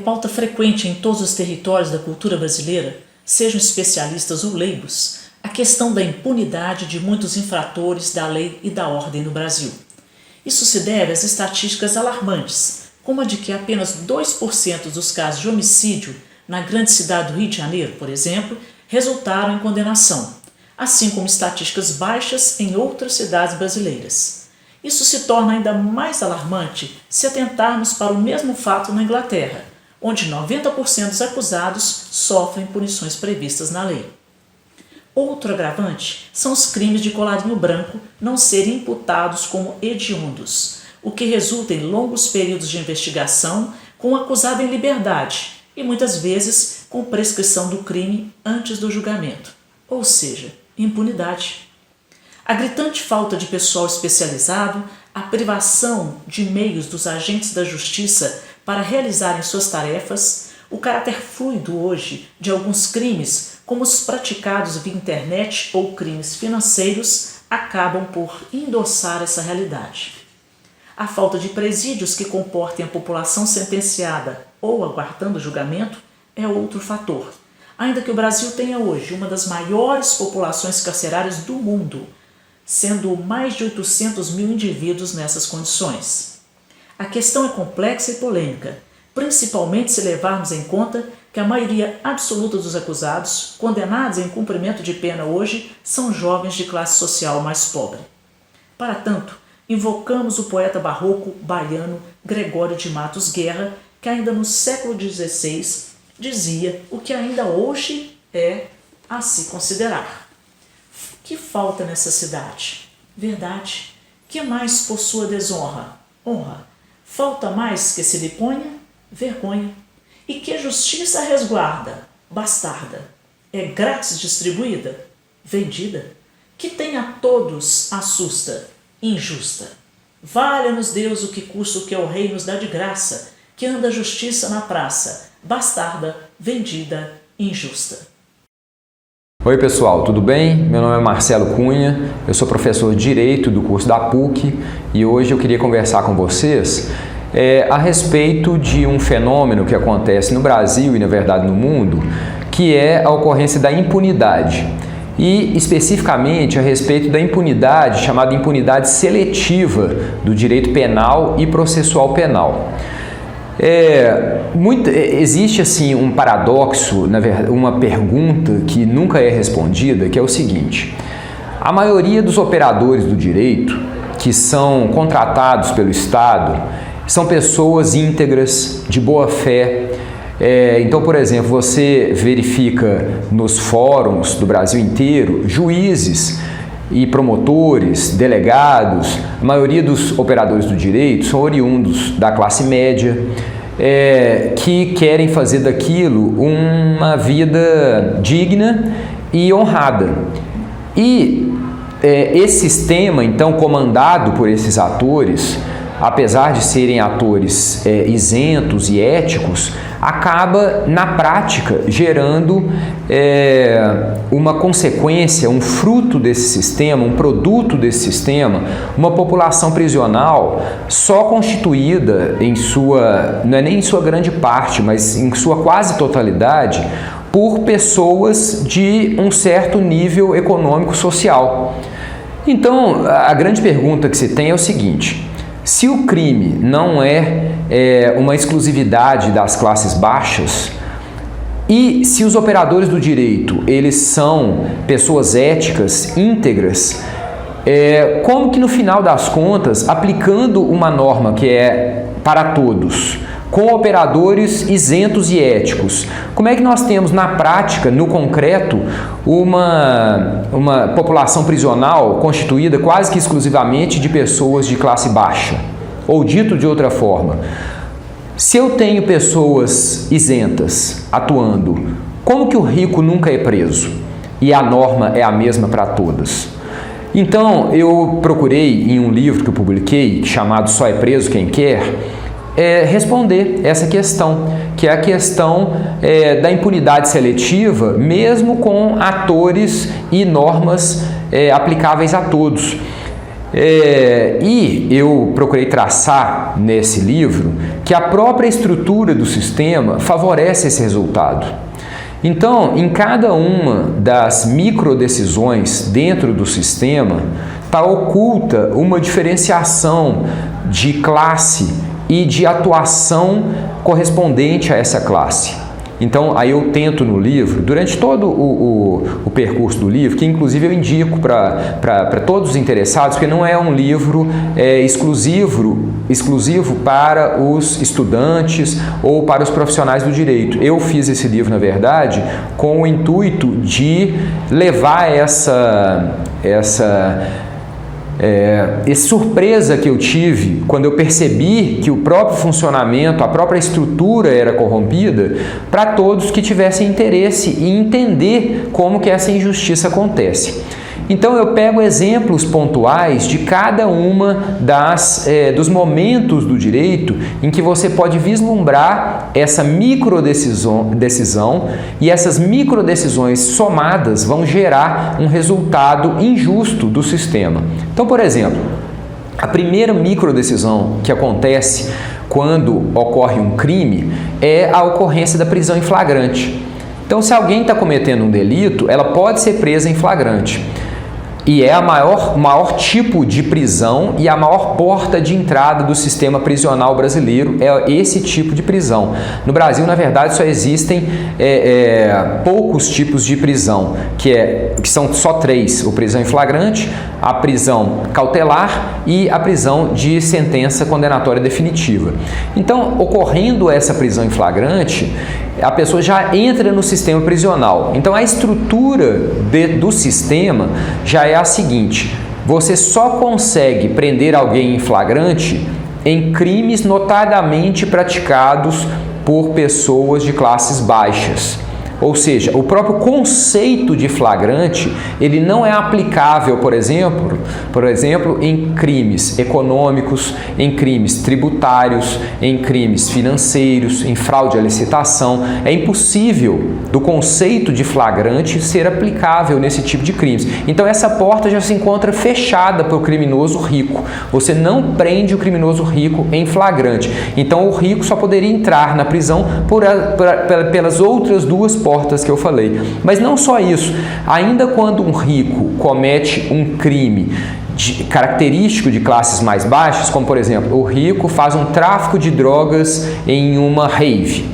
pauta frequente em todos os territórios da cultura brasileira, sejam especialistas ou leigos, a questão da impunidade de muitos infratores da lei e da ordem no Brasil. Isso se deve às estatísticas alarmantes, como a de que apenas 2% dos casos de homicídio na grande cidade do Rio de Janeiro, por exemplo, resultaram em condenação, assim como estatísticas baixas em outras cidades brasileiras. Isso se torna ainda mais alarmante se atentarmos para o mesmo fato na Inglaterra, onde 90% dos acusados sofrem punições previstas na lei. Outro agravante são os crimes de colarinho branco não serem imputados como hediondos, o que resulta em longos períodos de investigação com o acusado em liberdade e muitas vezes com prescrição do crime antes do julgamento, ou seja, impunidade. A gritante falta de pessoal especializado, a privação de meios dos agentes da justiça para realizarem suas tarefas, o caráter fluido hoje de alguns crimes, como os praticados via internet ou crimes financeiros, acabam por endossar essa realidade. A falta de presídios que comportem a população sentenciada ou aguardando julgamento é outro fator, ainda que o Brasil tenha hoje uma das maiores populações carcerárias do mundo, sendo mais de 800 mil indivíduos nessas condições. A questão é complexa e polêmica, principalmente se levarmos em conta que a maioria absoluta dos acusados, condenados em cumprimento de pena hoje, são jovens de classe social mais pobre. Para tanto, invocamos o poeta barroco baiano Gregório de Matos Guerra, que ainda no século XVI dizia o que ainda hoje é a se considerar. Que falta nessa cidade? Verdade. Que mais possua desonra? Honra. Falta mais que se lhe ponha? Vergonha. E que justiça resguarda? Bastarda. É grátis distribuída? Vendida. Que tem a todos assusta? Injusta. Valha-nos Deus o que custa o que ao rei nos dá de graça, que anda a justiça na praça, bastarda, vendida, injusta. Oi pessoal, tudo bem? Meu nome é Marcelo Cunha, eu sou professor de Direito do curso da PUC e hoje eu queria conversar com vocês a respeito de um fenômeno que acontece no Brasil e na verdade no mundo, que é a ocorrência da impunidade. E especificamente a respeito da impunidade, chamada impunidade seletiva do direito penal e processual penal. Existe assim um paradoxo, uma pergunta que nunca é respondida, que é o seguinte: a maioria dos operadores do direito que são contratados pelo Estado são pessoas íntegras, de boa fé. Então, por exemplo, você verifica nos fóruns do Brasil inteiro juízes e promotores, delegados, a maioria dos operadores do direito são oriundos da classe média, que querem fazer daquilo uma vida digna e honrada. E esse sistema, então, comandado por esses atores, apesar de serem atores isentos e éticos, acaba, na prática, gerando uma consequência, um fruto desse sistema, um produto desse sistema, uma população prisional só constituída não é nem em sua grande parte, mas em sua quase totalidade, por pessoas de um certo nível econômico-social. Então, a grande pergunta que se tem é o seguinte: se o crime não é uma exclusividade das classes baixas, e se os operadores do direito eles são pessoas éticas, íntegras, como que no final das contas, aplicando uma norma que é para todos, com operadores isentos e éticos, como é que nós temos na prática, no concreto, uma população prisional constituída quase que exclusivamente de pessoas de classe baixa? Ou dito de outra forma, se eu tenho pessoas isentas atuando, como que o rico nunca é preso? E a norma é a mesma para todas? Então, eu procurei em um livro que eu publiquei, chamado Só é Preso Quem Quer, responder essa questão, que é a questão da impunidade seletiva, mesmo com atores e normas aplicáveis a todos. E eu procurei traçar nesse livro que a própria estrutura do sistema favorece esse resultado. Então, em cada uma das microdecisões dentro do sistema, está oculta uma diferenciação de classe e de atuação correspondente a essa classe. Então, aí eu tento no livro, durante todo o percurso do livro, que inclusive eu indico para todos os interessados, porque não é um livro exclusivo para os estudantes ou para os profissionais do direito. Eu fiz esse livro, na verdade, com o intuito de levar essa surpresa que eu tive quando eu percebi que o próprio funcionamento, a própria estrutura era corrompida, para todos que tivessem interesse em entender como que essa injustiça acontece. Então eu pego exemplos pontuais de cada uma dos momentos do direito em que você pode vislumbrar essa microdecisão, e essas microdecisões somadas vão gerar um resultado injusto do sistema. Então, por exemplo, a primeira microdecisão que acontece quando ocorre um crime é a ocorrência da prisão em flagrante. Então, se alguém está cometendo um delito, ela pode ser presa em flagrante. E é o maior tipo de prisão e a maior porta de entrada do sistema prisional brasileiro, é esse tipo de prisão. No Brasil, na verdade, só existem poucos tipos de prisão, que são só 3: a prisão em flagrante, a prisão cautelar e a prisão de sentença condenatória definitiva. Então, ocorrendo essa prisão em flagrante, a pessoa já entra no sistema prisional. Então, a estrutura do sistema já é a seguinte: você só consegue prender alguém em flagrante em crimes notadamente praticados por pessoas de classes baixas. Ou seja, o próprio conceito de flagrante, ele não é aplicável, por exemplo, em crimes econômicos, em crimes tributários, em crimes financeiros, em fraude à licitação. É impossível do conceito de flagrante ser aplicável nesse tipo de crimes. Então essa porta já se encontra fechada para o criminoso rico. Você não prende o criminoso rico em flagrante. Então o rico só poderia entrar na prisão pelas outras duas portas que eu falei. Mas não só isso, ainda quando um rico comete um crime característico de classes mais baixas, como por exemplo, o rico faz um tráfico de drogas em uma rave,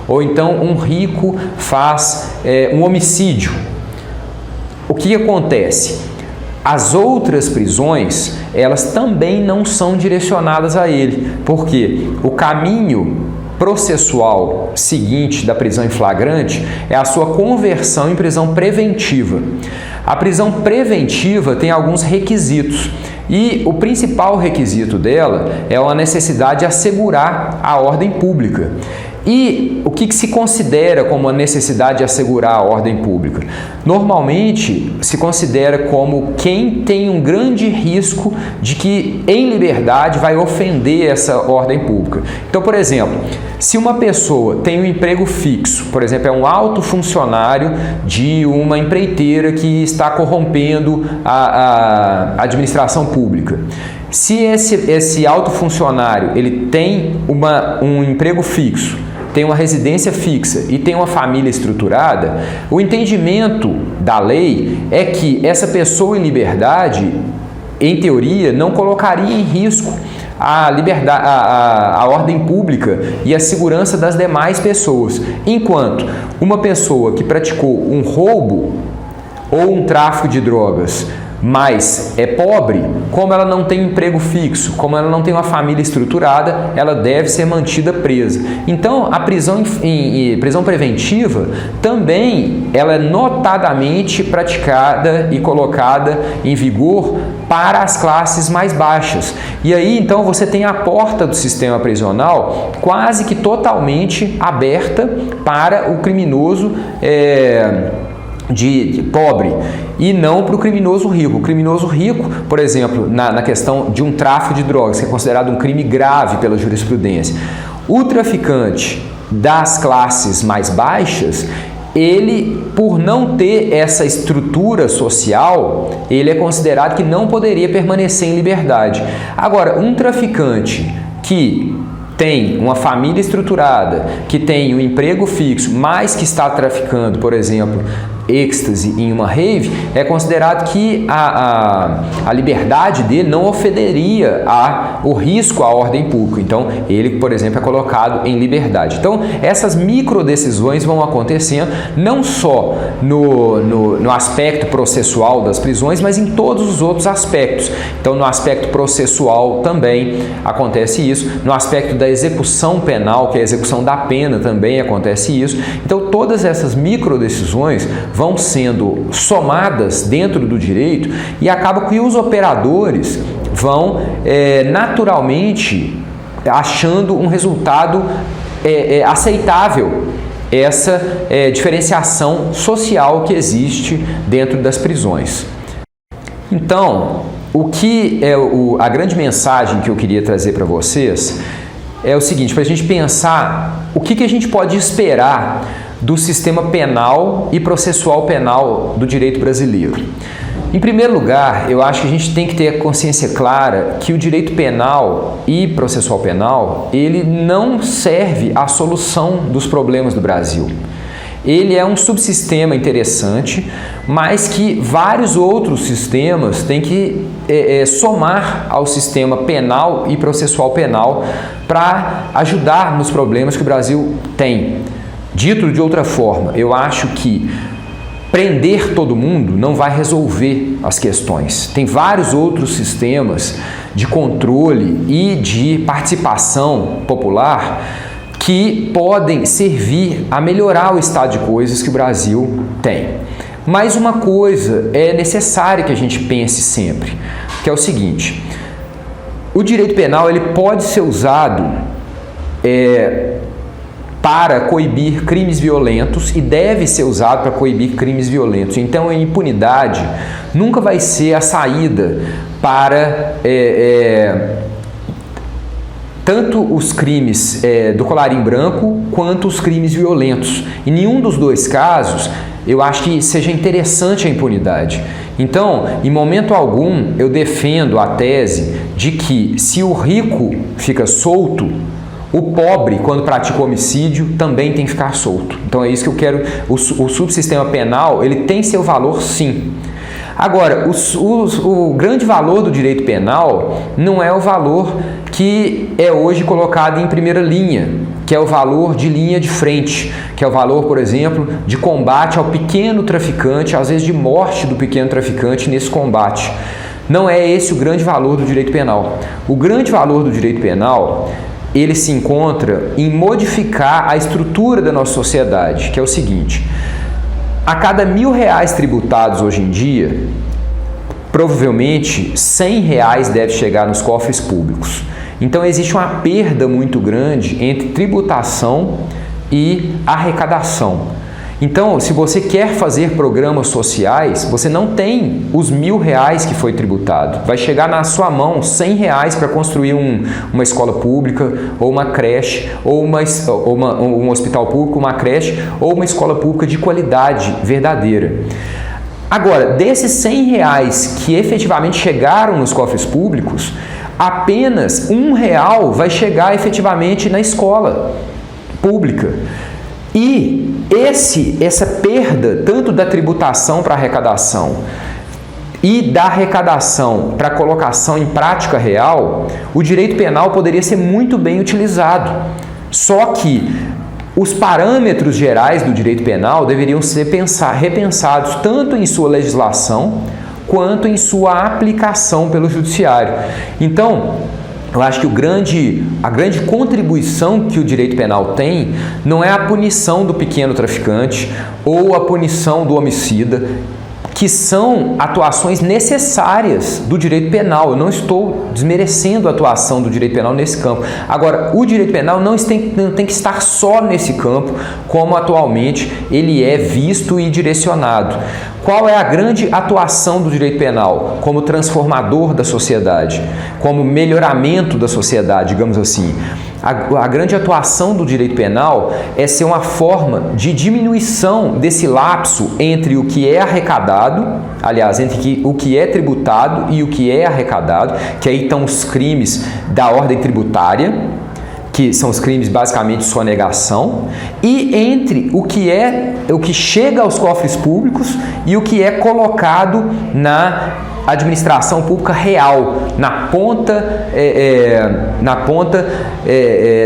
ou então um rico faz um homicídio, o que acontece? As outras prisões, elas também não são direcionadas a ele, porque o caminho processual seguinte da prisão em flagrante é a sua conversão em prisão preventiva. A prisão preventiva tem alguns requisitos e o principal requisito dela é a necessidade de assegurar a ordem pública. E o que se considera como a necessidade de assegurar a ordem pública? Normalmente se considera como quem tem um grande risco de que em liberdade vai ofender essa ordem pública. Então, por exemplo, se uma pessoa tem um emprego fixo, por exemplo, é um alto funcionário de uma empreiteira que está corrompendo a administração pública. Se esse alto funcionário ele tem um emprego fixo, tem uma residência fixa e tem uma família estruturada, o entendimento da lei é que essa pessoa em liberdade, em teoria, não colocaria em risco a liberdade, a ordem pública e a segurança das demais pessoas. Enquanto uma pessoa que praticou um roubo ou um tráfico de drogas, mas é pobre, como ela não tem emprego fixo, como ela não tem uma família estruturada, ela deve ser mantida presa. Então, a prisão preventiva também ela é notadamente praticada e colocada em vigor para as classes mais baixas. E aí, então, você tem a porta do sistema prisional quase que totalmente aberta para o criminoso de pobre e não para o criminoso rico. O criminoso rico, por exemplo, na questão de um tráfico de drogas, que é considerado um crime grave pela jurisprudência, o traficante das classes mais baixas, ele, por não ter essa estrutura social, ele é considerado que não poderia permanecer em liberdade. Agora, um traficante que tem uma família estruturada, que tem um emprego fixo, mas que está traficando, por exemplo, êxtase em uma rave, é considerado que a liberdade dele não ofenderia o risco à ordem pública. Então, ele, por exemplo, é colocado em liberdade. Então, essas micro decisões vão acontecendo não só no aspecto processual das prisões, mas em todos os outros aspectos. Então, no aspecto processual também acontece isso, no aspecto da execução penal, que é a execução da pena, também acontece isso. Então, todas essas micro decisões vão sendo somadas dentro do direito e acaba que os operadores vão naturalmente achando um resultado aceitável, essa diferenciação social que existe dentro das prisões. Então, o que é a grande mensagem que eu queria trazer para vocês é o seguinte, para a gente pensar o que a gente pode esperar do sistema penal e processual penal do direito brasileiro. Em primeiro lugar, eu acho que a gente tem que ter a consciência clara que o direito penal e processual penal, ele não serve à solução dos problemas do Brasil. Ele é um subsistema interessante, mas que vários outros sistemas têm que somar ao sistema penal e processual penal para ajudar nos problemas que o Brasil tem. Dito de outra forma, eu acho que prender todo mundo não vai resolver as questões. Tem vários outros sistemas de controle e de participação popular que podem servir a melhorar o estado de coisas que o Brasil tem. Mas uma coisa é necessária que a gente pense sempre, que é o seguinte: o direito penal ele pode ser usado para coibir crimes violentos e deve ser usado para coibir crimes violentos. Então, a impunidade nunca vai ser a saída para tanto os crimes do colarinho branco quanto os crimes violentos. Em nenhum dos dois casos, eu acho que seja interessante a impunidade. Então, em momento algum, eu defendo a tese de que se o rico fica solto, o pobre, quando pratica homicídio, também tem que ficar solto. Então é isso que eu quero. O subsistema penal, ele tem seu valor, sim. Agora, o grande valor do direito penal não é o valor que é hoje colocado em primeira linha, que é o valor de linha de frente, que é o valor, por exemplo, de combate ao pequeno traficante, às vezes de morte do pequeno traficante nesse combate. Não é esse o grande valor do direito penal. O grande valor do direito penal, ele se encontra em modificar a estrutura da nossa sociedade, que é o seguinte: a cada R$1.000 tributados hoje em dia, provavelmente R$100 deve chegar nos cofres públicos. Então existe uma perda muito grande entre tributação e arrecadação. Então, se você quer fazer programas sociais, você não tem os R$1.000 que foi tributado. Vai chegar na sua mão R$100 para construir uma escola pública, ou uma creche, ou um hospital público, uma creche, ou uma escola pública de qualidade verdadeira. Agora, desses R$100 que efetivamente chegaram nos cofres públicos, apenas R$1 vai chegar efetivamente na escola pública. E essa perda, tanto da tributação para arrecadação e da arrecadação para colocação em prática real, o direito penal poderia ser muito bem utilizado. Só que os parâmetros gerais do direito penal deveriam ser repensados tanto em sua legislação quanto em sua aplicação pelo judiciário. Então, eu acho que a grande contribuição que o direito penal tem não é a punição do pequeno traficante ou a punição do homicida, que são atuações necessárias do direito penal. Eu não estou desmerecendo a atuação do direito penal nesse campo. Agora, o direito penal não tem que estar só nesse campo, como atualmente ele é visto e direcionado. Qual é a grande atuação do direito penal? Como transformador da sociedade, como melhoramento da sociedade, digamos assim. a grande atuação do direito penal é ser uma forma de diminuição desse lapso entre o que é arrecadado, aliás, entre o que é tributado e o que é arrecadado, que aí estão os crimes da ordem tributária, que são os crimes basicamente de sonegação, e entre o que chega aos cofres públicos e o que é colocado na administração pública real, na ponta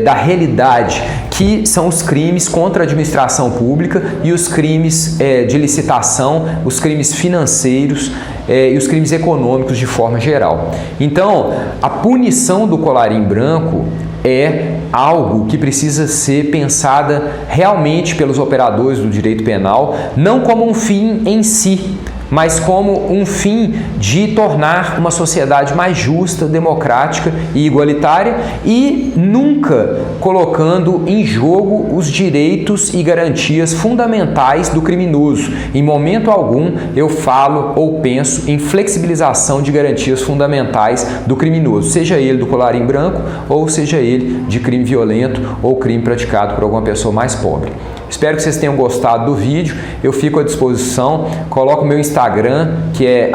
da realidade, que são os crimes contra a administração pública e os crimes de licitação, os crimes financeiros e os crimes econômicos de forma geral. Então, a punição do colarinho branco é algo que precisa ser pensada realmente pelos operadores do direito penal, não como um fim em si, mas como um fim de tornar uma sociedade mais justa, democrática e igualitária, e nunca colocando em jogo os direitos e garantias fundamentais do criminoso. Em momento algum eu falo ou penso em flexibilização de garantias fundamentais do criminoso, seja ele do colarinho branco ou seja ele de crime violento ou crime praticado por alguma pessoa mais pobre. Espero que vocês tenham gostado do vídeo, eu fico à disposição, coloco o meu Instagram, que é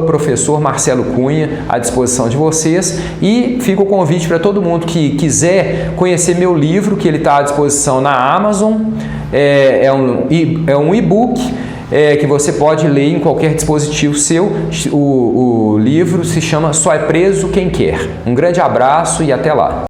@professormarcelocunha, à disposição de vocês, e fica o convite para todo mundo que quiser conhecer meu livro, que ele está à disposição na Amazon, é um e-book que você pode ler em qualquer dispositivo seu. O livro se chama Só é Preso Quem Quer. Um grande abraço e até lá!